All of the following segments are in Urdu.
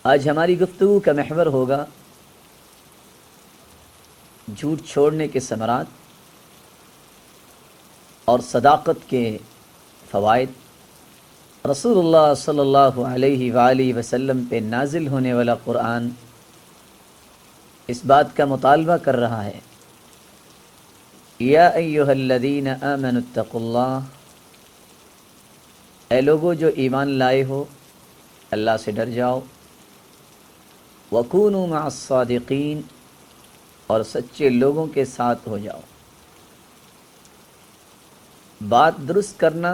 آج ہماری گفتگو کا محور ہوگا جھوٹ چھوڑنے کے ثمرات اور صداقت کے فوائد۔ رسول اللہ صلی اللہ علیہ وآلہ وسلم پہ نازل ہونے والا قرآن اس بات کا مطالبہ کر رہا ہے، یا ایہا الذین آمنوا اتقوا اللہ، اے لوگو جو ایمان لائے ہو اللہ سے ڈر جاؤ، وکونوا مع الصادقین، اور سچے لوگوں کے ساتھ ہو جاؤ۔ بات درست کرنا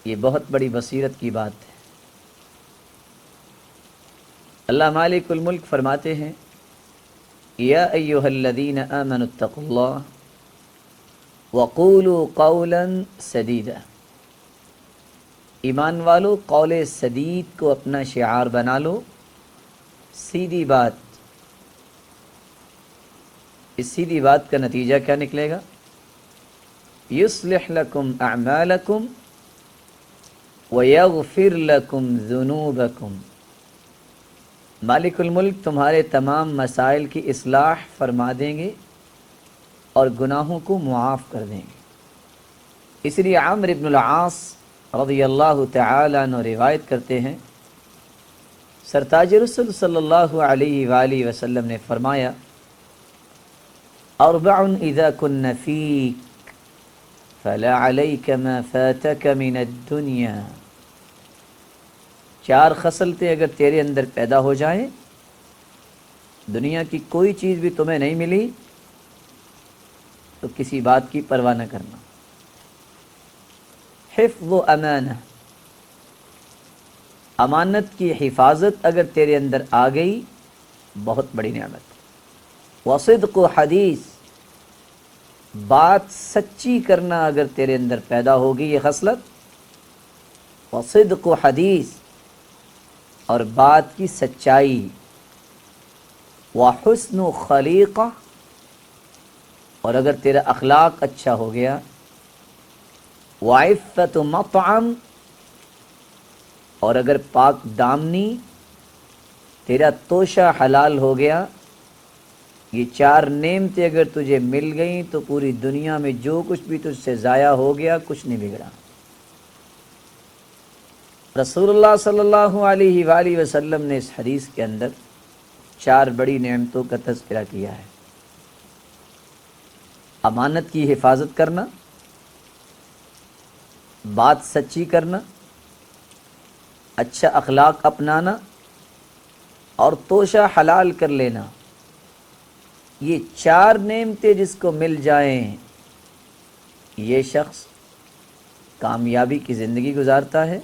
یہ بہت بڑی بصیرت کی بات ہے۔ اللہ مالک الملک فرماتے ہیں، یا ایہا الذین آمنوا اتقوا اللہ وقولوا قولا سدیدا، ایمان والو قول سدید کو اپنا شعار بنا لو، سیدھی بات۔ اس سیدھی بات کا نتیجہ کیا نکلے گا؟ یصلح لکم اعمالکم ویغفر لکم ذنوبکم، مالک الملک تمہارے تمام مسائل کی اصلاح فرما دیں گے اور گناہوں کو معاف کر دیں گے۔ اس لیے عمرو بن العاص رضی اللہ تعالیٰ عنہ روایت کرتے ہیں، سرتاج رسول صلی اللہ علیہ وآلہ وسلم نے فرمایا، اربع اذا کن فیک فلا علیک ما فاتک من الدنیا، چار خصلتیں اگر تیرے اندر پیدا ہو جائیں، دنیا کی کوئی چیز بھی تمہیں نہیں ملی تو کسی بات کی پرواہ نہ کرنا۔ حفظ و امانہ، امانت کی حفاظت اگر تیرے اندر آ گئی بہت بڑی نعمت۔ وصدق و حدیث، بات سچی کرنا اگر تیرے اندر پیدا ہوگی یہ خصلت، وصدق و حدیث، اور بات کی سچائی، وحسن و خلیقہ، اور اگر تیرا اخلاق اچھا ہو گیا، وعفت و مطعم، اور اگر پاک دامنی تیرا توشہ حلال ہو گیا، یہ چار نعمتیں اگر تجھے مل گئیں تو پوری دنیا میں جو کچھ بھی تجھ سے ضائع ہو گیا کچھ نہیں بگڑا۔ رسول اللہ صلی اللہ علیہ وآلہ وسلم نے اس حدیث کے اندر چار بڑی نعمتوں کا تذکرہ کیا ہے۔ امانت کی حفاظت کرنا، بات سچی کرنا، اچھا اخلاق اپنانا، اور توشہ حلال کر لینا، یہ چار نعمتیں جس کو مل جائیں یہ شخص کامیابی کی زندگی گزارتا ہے۔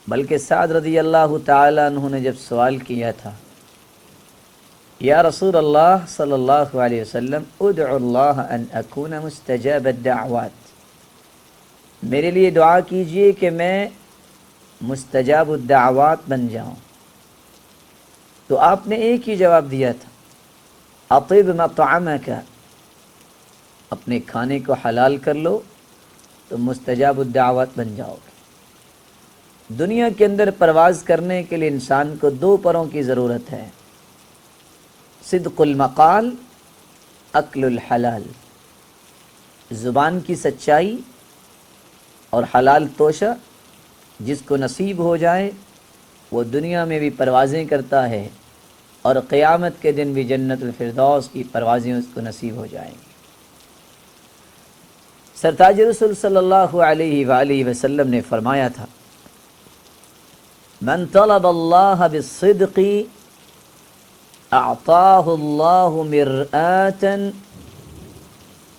بلکہ سعد رضی اللہ تعالیٰ عنہ نے جب سوال کیا تھا، یا رسول اللہ صلی اللہ علیہ وسلم ادعو اللہ ان اکون مستجاب الدعوات، میرے لیے دعا کیجئے کہ میں مستجاب الدعوات بن جاؤں، تو آپ نے ایک ہی جواب دیا تھا، اطب مطعمک، اپنے کھانے کو حلال کر لو تو مستجاب الدعوات بن جاؤ گے۔ دنیا کے اندر پرواز کرنے کے لیے انسان کو دو پروں کی ضرورت ہے، صدق المقال، اکل الحلال، زبان کی سچائی اور حلال توشہ جس کو نصیب ہو جائے وہ دنیا میں بھی پروازیں کرتا ہے اور قیامت کے دن بھی جنت الفردوس کی پروازیں اس کو نصیب ہو جائیں گی۔ سرتاج رسول صلی اللہ علیہ وآلہ وسلم نے فرمایا تھا، من طلب اللہ بالصدق اعطاہ اللہ مرآتا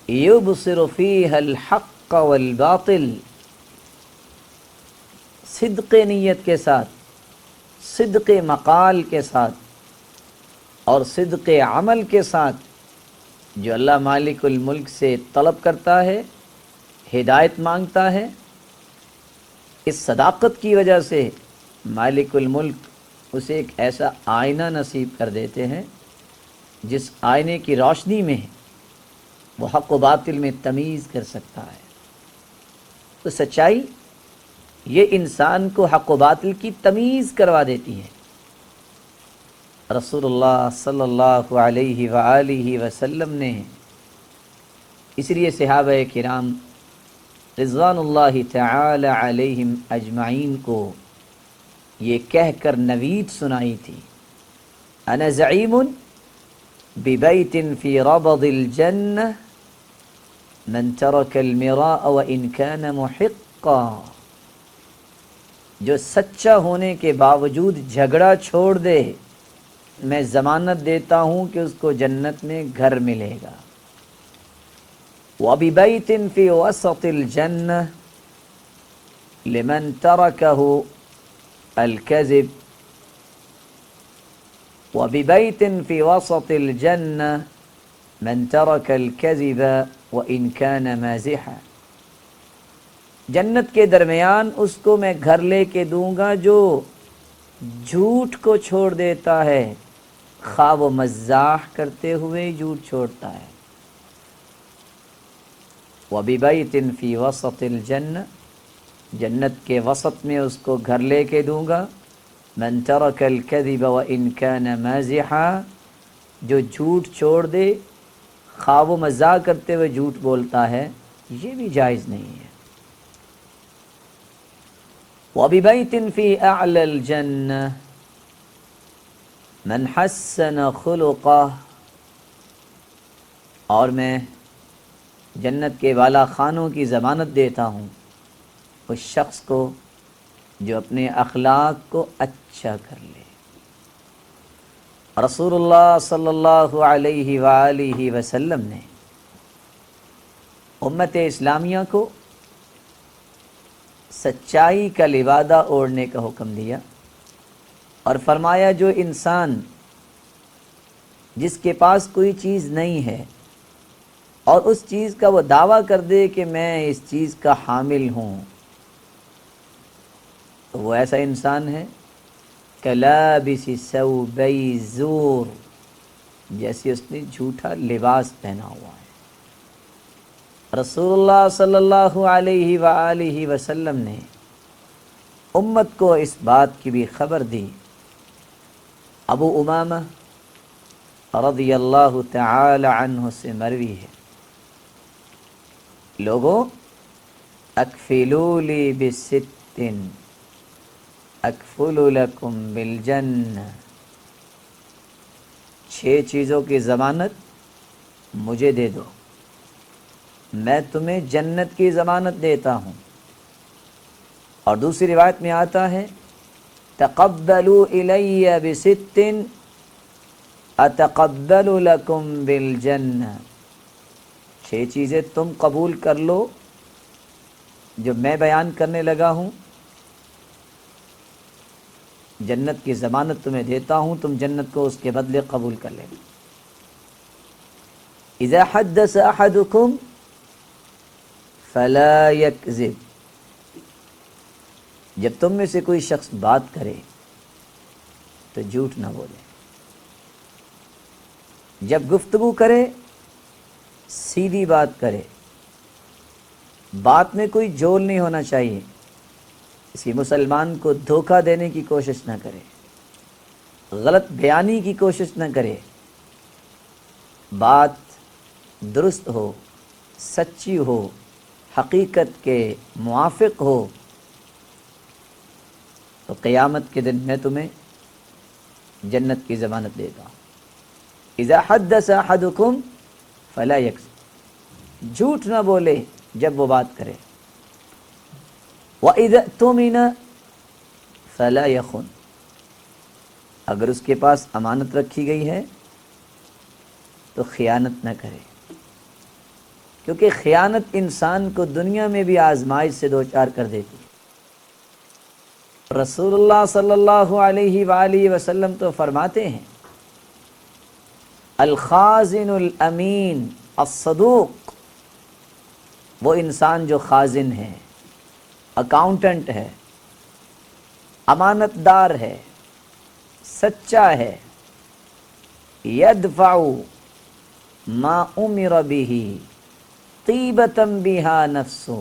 یبصر فیہا الحق والباطل، صدق نیت کے ساتھ، صدق مقال کے ساتھ اور صدق عمل کے ساتھ جو اللہ مالک الملک سے طلب کرتا ہے، ہدایت مانگتا ہے، اس صداقت کی وجہ سے مالک الملک اسے ایک ایسا آئینہ نصیب کر دیتے ہیں جس آئینے کی روشنی میں وہ حق و باطل میں تمیز کر سکتا ہے۔ تو سچائی یہ انسان کو حق و باطل کی تمیز کروا دیتی ہے۔ رسول اللہ صلی اللہ علیہ وآلہ وسلم نے اس لیے صحابہ کرام رضوان اللہ تعالی علیہم اجمعین کو یہ کہہ کر نوید سنائی تھی، انا زعیم ببیت فی ربض الجنہ من ترک المراء وان کان محقا، جو سچا ہونے کے باوجود جھگڑا چھوڑ دے میں ضمانت دیتا ہوں کہ اس کو جنت میں گھر ملے گا۔ وببیت فی وسط الجنہ لمن ترکہ الكذب، وببیت فی وسط الجنہ من ترک الكذب وان کان مازحا، جنت کے درمیان اس کو میں گھر لے کے دوں گا جو جھوٹ کو چھوڑ دیتا ہے، خواہ وہ مزاح کرتے ہوئے جھوٹ چھوڑتا ہے۔ وببیت فی وسط الجنہ، جنت کے وسط میں اس کو گھر لے کے دوں گا، من ترک الکذب وان کان مازحا، جو جھوٹ چھوڑ دے خواہ وہ مزاح کرتے ہوئے جھوٹ بولتا ہے، یہ بھی جائز نہیں ہے۔ وببیت فی اعلی الجنہ من حسن خلقہ، اور میں جنت کے بالا خانوں کی ضمانت دیتا ہوں اس شخص کو جو اپنے اخلاق کو اچھا کر لے۔ رسول اللہ صلی اللہ علیہ وآلہ وسلم نے امت اسلامیہ کو سچائی کا لبادہ اوڑھنے کا حکم دیا اور فرمایا جو انسان جس کے پاس کوئی چیز نہیں ہے اور اس چیز کا وہ دعویٰ کر دے کہ میں اس چیز کا حامل ہوں، تو وہ ایسا انسان ہے کلابس ثوبی زور، جیسے اس نے جھوٹا لباس پہنا ہوا ہے۔ رسول اللہ صلی اللہ علیہ وآلہ وسلم نے امت کو اس بات کی بھی خبر دی۔ ابو امامہ رضی اللہ تعالی عنہ سے مروی ہے، لوگوں اکفلوا لی بست اکفل لکم بالجنہ، 6 چیزوں کی ضمانت مجھے دے دو، میں تمہیں جنت کی ضمانت دیتا ہوں۔ اور دوسری روایت میں آتا ہے تقبلوا الی بست اتقبل لکم بالجنہ، 6 چیزیں تم قبول کر لو جو میں بیان کرنے لگا ہوں، جنت کی ضمانت تمہیں دیتا ہوں، تم جنت کو اس کے بدلے قبول کر لینا۔ اذا حدث احدکم فلا یکذب، جب تم میں سے کوئی شخص بات کرے تو جھوٹ نہ بولے، جب گفتگو کرے سیدھی بات کرے، بات میں کوئی جول نہیں ہونا چاہیے، کسی مسلمان کو دھوکہ دینے کی کوشش نہ کرے، غلط بیانی کی کوشش نہ کرے، بات درست ہو، سچی ہو، حقیقت کے موافق ہو، تو قیامت کے دن میں تمہیں جنت کی ضمانت دیتا ہوں۔ اذا حدث احدکم فلا یکذب، جھوٹ نہ بولے جب وہ بات کرے۔ وَإِذَا اؤْتُمِنَ فَلَا يَخُنْ، اگر اس کے پاس امانت رکھی گئی ہے تو خیانت نہ کرے، کیونکہ خیانت انسان کو دنیا میں بھی آزمائش سے دوچار کر دیتی ہے۔ رسول اللہ صلی اللہ علیہ وآلہ وسلم تو فرماتے ہیں الخازن الامین الصدوق، وہ انسان جو خازن ہے، اکاؤنٹنٹ ہے، امانت دار ہے، سچا ہے، یدفع ما امر به طیبۃ بها نفسه،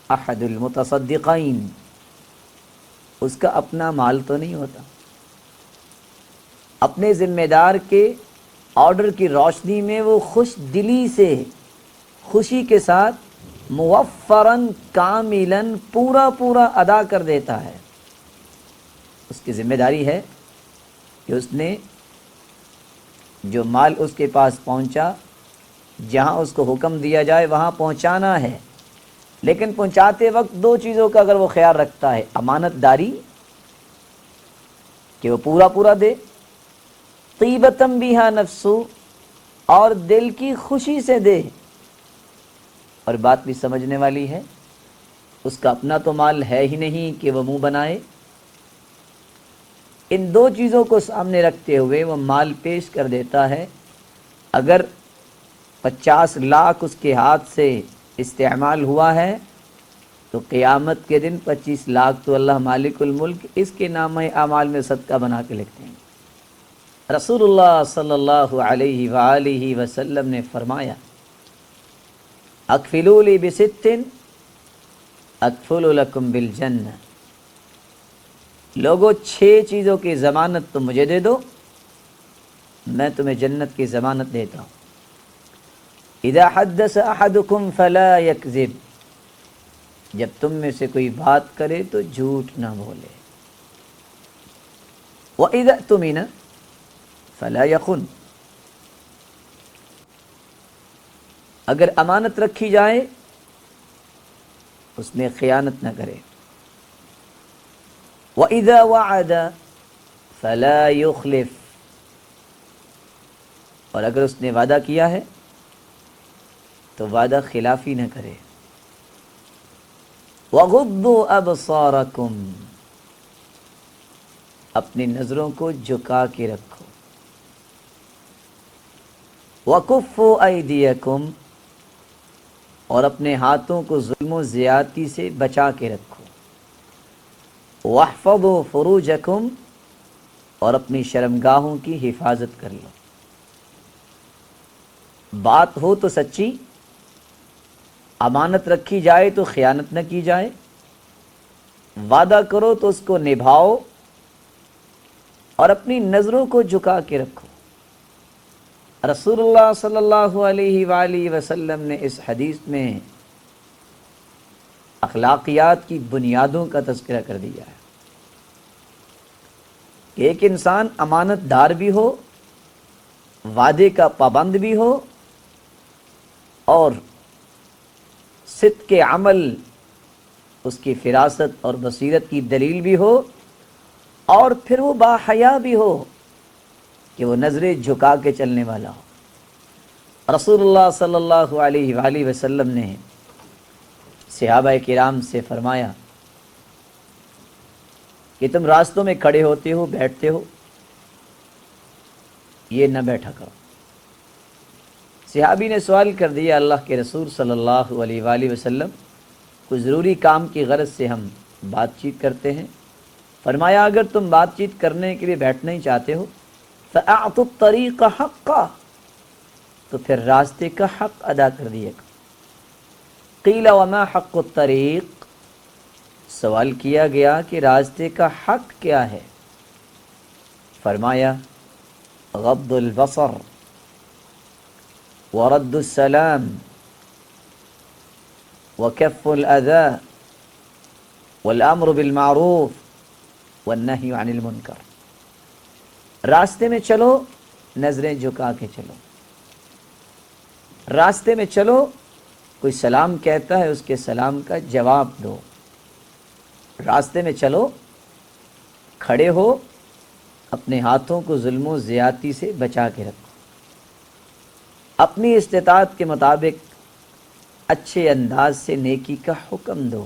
احد المتصدقین، اس کا اپنا مال تو نہیں ہوتا، اپنے ذمہ دار کے آرڈر کی روشنی میں وہ خوش دلی سے، خوشی کے ساتھ موفراً کاملاً پورا پورا ادا کر دیتا ہے۔ اس کی ذمہ داری ہے کہ اس نے جو مال اس کے پاس پہنچا، جہاں اس کو حکم دیا جائے وہاں پہنچانا ہے، لیکن پہنچاتے وقت دو چیزوں کا اگر وہ خیال رکھتا ہے، امانت داری کہ وہ پورا پورا دے، طیبتم بیہا نفسو، اور دل کی خوشی سے دے۔ اور بات بھی سمجھنے والی ہے، اس کا اپنا تو مال ہے ہی نہیں کہ وہ منہ بنائے، ان دو چیزوں کو سامنے رکھتے ہوئے وہ مال پیش کر دیتا ہے۔ اگر 50 لاکھ اس کے ہاتھ سے استعمال ہوا ہے تو قیامت کے دن 25 لاکھ تو اللہ مالک الملک اس کے نامہ اعمال میں صدقہ بنا کے لکھتے ہیں۔ رسول اللہ صلی اللہ علیہ وآلہ وسلم نے فرمایا، اکفلوا لی بست اکفل لکم بالجنہ، لوگوں 6 چیزوں کی ضمانت تم مجھے دے دو، میں تمہیں جنت کی ضمانت دیتا ہوں۔ اذا حدث احدکم فلا یکذب، جب تم میں سے کوئی بات کرے تو جھوٹ نہ بولے۔ وَإِذَا اؤْتُمِنَ فَلَا يَخُنْ، اگر امانت رکھی جائے اس میں خیانت نہ کرے۔ وَإِذَا وَعَدَ فَلَا يُخْلِفْ، اور اگر اس نے وعدہ کیا ہے تو وعدہ خلافی نہ کرے۔ وَغُضُّوا أَبْصَارَكُمْ، اپنی نظروں کو جھکا کے رکھو۔ وَكُفُّوا أَيْدِيَكُمْ، اور اپنے ہاتھوں کو ظلم و زیادتی سے بچا کے رکھو۔ وَاحْفَظُوا فُرُوجَكُمْ، اور اپنی شرمگاہوں کی حفاظت کر لو۔ بات ہو تو سچی، امانت رکھی جائے تو خیانت نہ کی جائے، وعدہ کرو تو اس کو نبھاؤ، اور اپنی نظروں کو جھکا کے رکھو۔ رسول اللہ صلی اللہ علیہ وآلہ وسلم نے اس حدیث میں اخلاقیات کی بنیادوں کا تذکرہ کر دیا ہے کہ ایک انسان امانت دار بھی ہو، وعدے کا پابند بھی ہو، اور صدق کے عمل اس کی فراست اور بصیرت کی دلیل بھی ہو، اور پھر وہ باحیا بھی ہو کہ وہ نظریں جھکا کے چلنے والا ہو۔ رسول اللہ صلی اللہ علیہ وآلہ وسلم نے صحابہ کرام سے فرمایا کہ تم راستوں میں کھڑے ہوتے ہو، بیٹھتے ہو، یہ نہ بیٹھا کرو۔ صحابی نے سوال کر دیا، اللہ کے رسول صلی اللہ علیہ وآلہ وسلم، کوئی ضروری کام کی غرض سے ہم بات چیت کرتے ہیں۔ فرمایا اگر تم بات چیت کرنے کے لیے بیٹھنا ہی چاہتے ہو فَأَعْطُوا الطَّرِيقَ حَقَّهُ، تو پھر راستے کا حق ادا کر دیے گا۔ قیل وما حق الطریق، سوال کیا گیا کہ راستے کا حق کیا ہے؟ فرمایا غض البصر ورد السلام وکف الاذى والامر بالمعروف والنہی عن المنکر۔ راستے میں چلو، نظریں جھکا کے چلو۔ راستے میں چلو، کوئی سلام کہتا ہے اس کے سلام کا جواب دو۔ راستے میں چلو، کھڑے ہو، اپنے ہاتھوں کو ظلم و زیادتی سے بچا کے رکھو، اپنی استطاعت کے مطابق اچھے انداز سے نیکی کا حکم دو،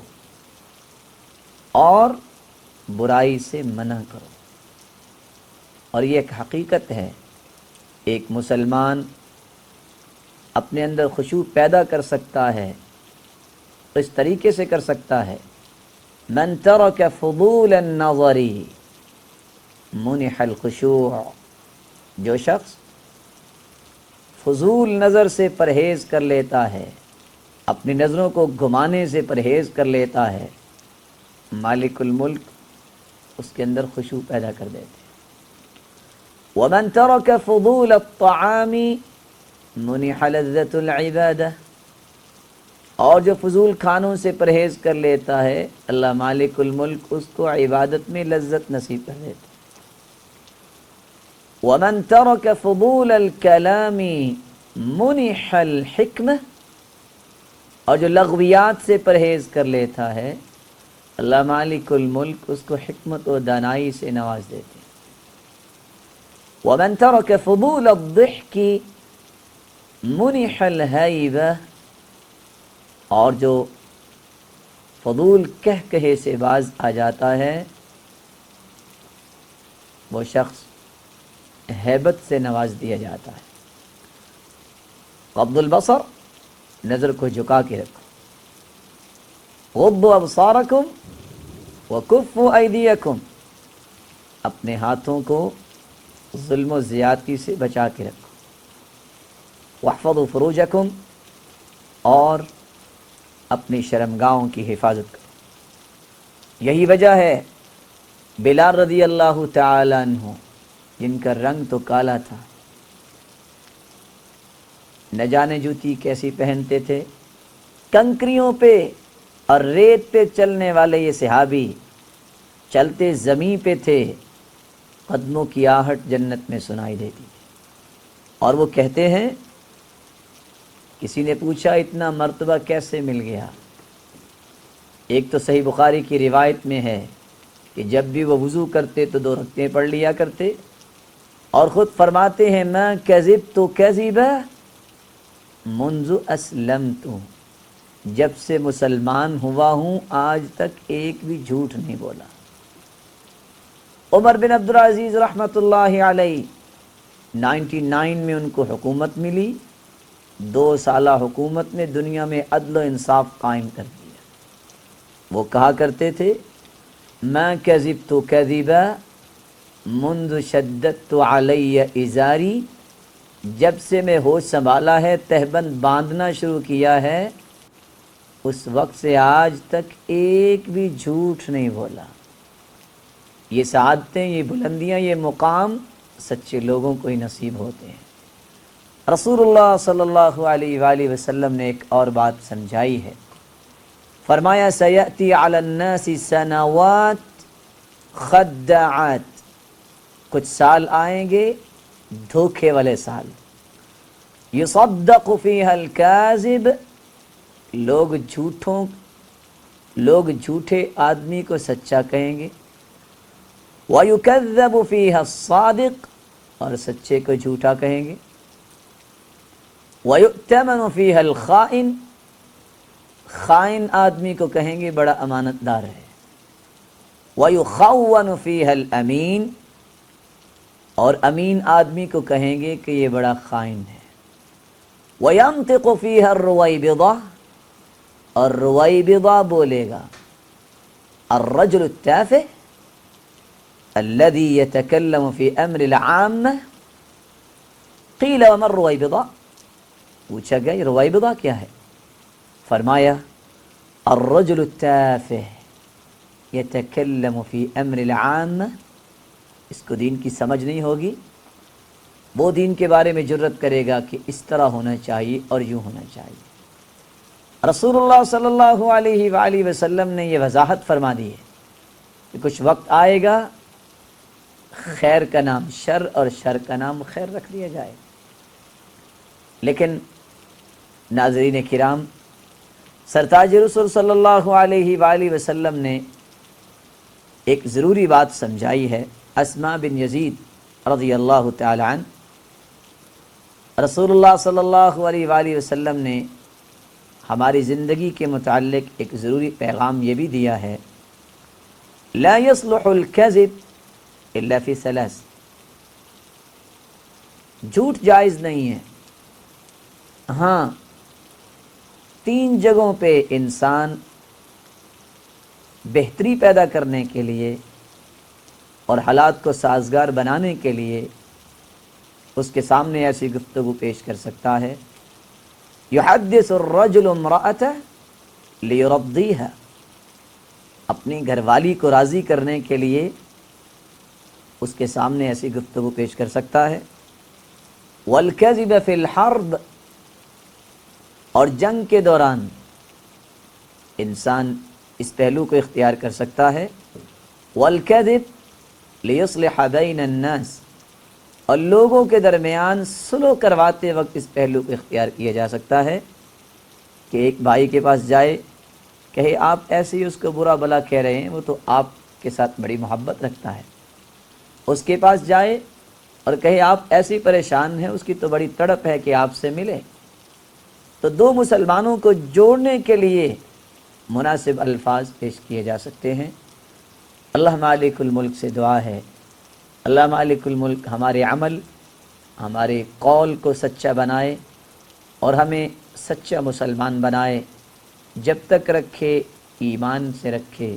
اور برائی سے منع کرو۔ اور یہ ایک حقیقت ہے، ایک مسلمان اپنے اندر خشوع پیدا کر سکتا ہے، اس طریقے سے کر سکتا ہے، من ترک فضول النظر منح الخشوع، جو شخص فضول نظر سے پرہیز کر لیتا ہے اپنی نظروں کو گھمانے سے پرہیز کر لیتا ہے، مالک الملک اس کے اندر خشوع پیدا کر دیتے ہیں۔ وَمَن تَرَكَ فُضُولَ الطَّعَامِ مُنِحَ لَذَّةُ الْعِبَادَةِ، اور جو فضول کھانوں سے پرہیز کر لیتا ہے، اللہ مالک الملک اس کو عبادت میں لذت نصیب کر دیتا ہے۔ وَمَن تَرَكَ فُضُولَ الْكَلَامِ مُنِحَ الْحِكْمَةِ، اور جو لغویات سے پرہیز کر لیتا ہے، اللہ مالک الملک اس کو حکمت و دانائی سے نواز دیتے ہیں۔ وَمَن تَرَكَ فُضُولَ الضِّحْكِ مُنِحَ الْهَيْبَةِ، اور جو فضول کہے سے باز آ جاتا ہے، وہ شخص ہیبت سے نواز دیا جاتا ہے۔ غض البصر، نظر کو جھکا کے رکھو۔ غضوا ابصارکم وکفوا ایدیکم، اپنے ہاتھوں کو ظلم و زیادتی سے بچا کے رکھو۔ واحفظوا فروجکم، اور اپنی شرمگاہوں کی حفاظت کرو۔ یہی وجہ ہے بلال رضی اللہ تعالی عنہ، جن کا رنگ تو کالا تھا، نہ جانے جوتی کیسی پہنتے تھے، کنکریوں پہ اور ریت پہ چلنے والے یہ صحابی چلتے زمین پہ تھے، قدموں کی آہٹ جنت میں سنائی دیتی تھی۔ اور وہ کہتے ہیں، کسی نے پوچھا اتنا مرتبہ کیسے مل گیا؟ ایک تو صحیح بخاری کی روایت میں ہے کہ جب بھی وہ وضو کرتے تو 2 رکعتیں پڑھ لیا کرتے، اور خود فرماتے ہیں میں کذبت کذبا منذ اسلمت، جب سے مسلمان ہوا ہوں آج تک ایک بھی جھوٹ نہیں بولا۔ عمر بن عبدالعزیز رحمۃ اللہ علیہ 99 میں ان کو حکومت ملی، 2 سالہ حکومت نے دنیا میں عدل و انصاف قائم کر دیا۔ وہ کہا کرتے تھے، میں کذبت کذبا منذ شددت علی ازاری، جب سے میں ہوش سنبھالا ہے، تہبند باندھنا شروع کیا ہے، اس وقت سے آج تک ایک بھی جھوٹ نہیں بولا۔ یہ سعادتیں، یہ بلندیاں، یہ مقام سچے لوگوں کو ہی نصیب ہوتے ہیں۔ رسول اللہ صلی اللہ علیہ وآلہ وسلم نے ایک اور بات سمجھائی ہے، فرمایا سیأتی علی الناس سنوات خداعات، کچھ سال آئیں گے دھوکے والے سال، یصدق فیہا الکاذب، لوگ جھوٹے آدمی کو سچا کہیں گے، وَيُكَذَّبُ فِيهَا الصَّادِقُ، اور سچے کو جھوٹا کہیں گے، وَيُؤْتَمَنُ فِيهَا الْخَائِنُ، خائن آدمی کو کہیں گے بڑا امانت دار ہے، وَيُخَوَّنُ فِيهَا الْأَمِينُ، اور امین آدمی کو کہیں گے کہ یہ بڑا خائن ہے، وَيَنطِقُ فِيهَا الرُّوَيْبِضَةُ، اور رویبضہ بولے گا، الرجل التافہ الذي يتكلم في امر العامة، قیل وما الرویبضہ، پوچھا گیا یہ رویبضہ کیا ہے؟ فرمایا الرجل التافہ يتكلم في امر العامة، اس کو دین کی سمجھ نہیں ہوگی، وہ دین کے بارے میں جرت کرے گا کہ اس طرح ہونا چاہیے اور یوں ہونا چاہیے۔ رسول اللہ صلی اللہ علیہ وآلہ وسلم نے یہ وضاحت فرما دی ہے کہ کچھ وقت آئے گا خیر کا نام شر اور شر کا نام خیر رکھ دیا جائے۔ لیکن ناظرین کرام، سرتاج رسول صلی اللہ علیہ وآلہ وسلم نے ایک ضروری بات سمجھائی ہے۔ اسماء بن یزید رضی اللہ تعالی عنہ، رسول اللہ صلی اللہ علیہ وآلہ وسلم نے ہماری زندگی کے متعلق ایک ضروری پیغام یہ بھی دیا ہے، لا يصلح الكذب الا فی ثلاث، جھوٹ جائز نہیں ہے، ہاں 3 جگہوں پہ انسان بہتری پیدا کرنے کے لیے اور حالات کو سازگار بنانے کے لیے اس کے سامنے ایسی گفتگو پیش کر سکتا ہے یحدث الرجل امرأته لیرضیها، اپنی گھر والی کو راضی کرنے کے لیے اس کے سامنے ایسی گفتگو پیش کر سکتا ہے۔ والکذب فی الحرب، اور جنگ کے دوران انسان اس پہلو کو اختیار کر سکتا ہے۔ والکذب لیصلح بین الناس، اور لوگوں کے درمیان صلح کرواتے وقت اس پہلو کو اختیار کیا جا سکتا ہے کہ ایک بھائی کے پاس جائے، کہے آپ ایسے ہی اس کو برا بلا کہہ رہے ہیں، وہ تو آپ کے ساتھ بڑی محبت رکھتا ہے۔ اس کے پاس جائے اور کہے آپ ایسے ہی پریشان ہیں، اس کی تو بڑی تڑپ ہے کہ آپ سے ملے۔ تو دو مسلمانوں کو جوڑنے کے لیے مناسب الفاظ پیش کیے جا سکتے ہیں۔ اللہ مالک الملک سے دعا ہے، اللہ مالک الملک ہمارے عمل، ہمارے قول کو سچا بنائے اور ہمیں سچا مسلمان بنائے۔ جب تک رکھے ایمان سے رکھے،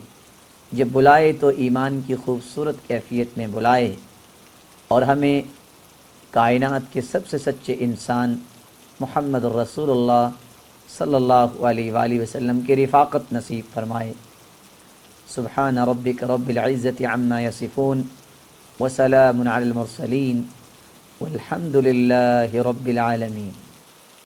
جب بلائے تو ایمان کی خوبصورت کیفیت میں بلائے، اور ہمیں کائنات کے سب سے سچے انسان محمد الرسول اللہ صلی اللہ علیہ وآلہ وسلم کی رفاقت نصیب فرمائے۔ سبحان ربک رب العزت عما یصفون وسلام علی المرسلین والحمد للہ رب العالمین۔